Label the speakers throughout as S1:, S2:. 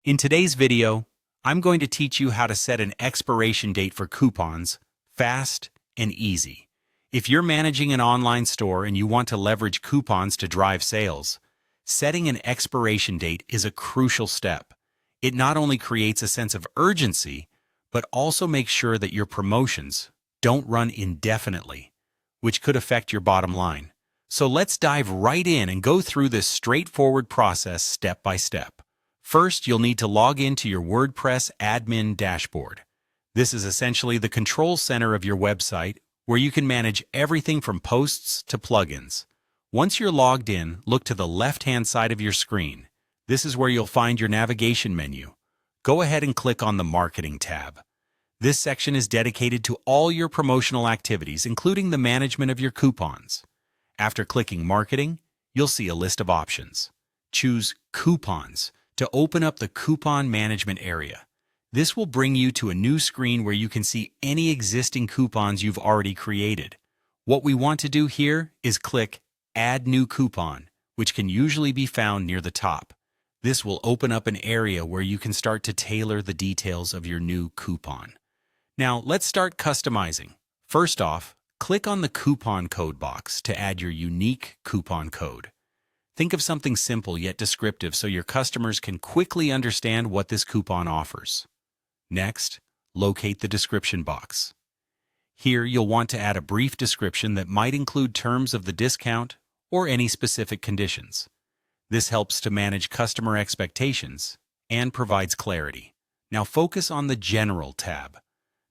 S1: In today's video, I'm going to teach you how to set an expiration date for coupons fast and easy. If you're managing an online store and you want to leverage coupons to drive sales, setting an expiration date is a crucial step. It not only creates a sense of urgency, but also makes sure that your promotions don't run indefinitely, which could affect your bottom line. So let's dive right in and go through this straightforward process step by step. First, you'll need to log into your WordPress admin dashboard. This is essentially the control center of your website where you can manage everything from posts to plugins. Once you're logged in, look to the left-hand side of your screen. This is where you'll find your navigation menu. Go ahead and click on the Marketing tab. This section is dedicated to all your promotional activities, including the management of your coupons. After clicking Marketing, you'll see a list of options. Choose Coupons to open up the coupon management area. This will bring you to a new screen where you can see any existing coupons you've already created. What we want to do here is click Add New Coupon, which can usually be found near the top. This will open up an area where you can start to tailor the details of your new coupon. Now, let's start customizing. First off, click on the coupon code box to add your unique coupon code. Think of something simple yet descriptive so your customers can quickly understand what this coupon offers. Next, locate the description box. Here, you'll want to add a brief description that might include terms of the discount or any specific conditions. This helps to manage customer expectations and provides clarity. Now focus on the General tab.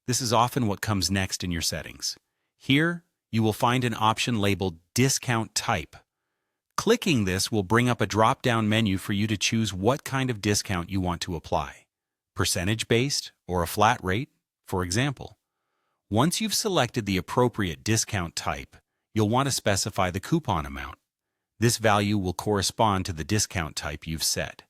S1: This is often what comes next in your settings. Here, you will find an option labeled Discount Type. Clicking this will bring up a drop-down menu for you to choose what kind of discount you want to apply. Percentage-based or a flat rate, for example. Once you've selected the appropriate discount type, you'll want to specify the coupon amount. This value will correspond to the discount type you've set.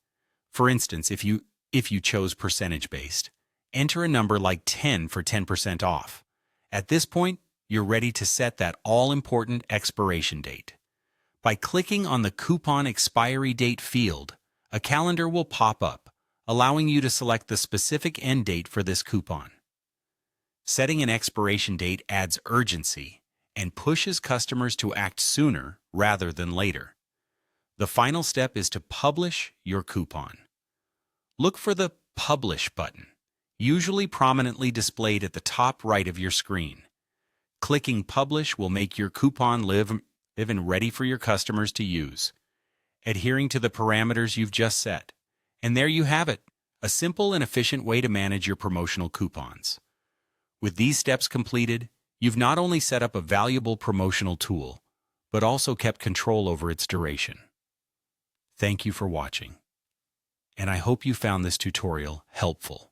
S1: For instance, if you chose percentage-based, enter a number like 10 for 10% off. At this point, you're ready to set that all-important expiration date. By clicking on the Coupon Expiry Date field, a calendar will pop up, allowing you to select the specific end date for this coupon. Setting an expiration date adds urgency and pushes customers to act sooner rather than later. The final step is to publish your coupon. Look for the Publish button, usually prominently displayed at the top right of your screen. Clicking Publish will make your coupon live and ready for your customers to use, adhering to the parameters you've just set. And there you have it, a simple and efficient way to manage your promotional coupons. With these steps completed, you've not only set up a valuable promotional tool, but also kept control over its duration. Thank you for watching, and I hope you found this tutorial helpful.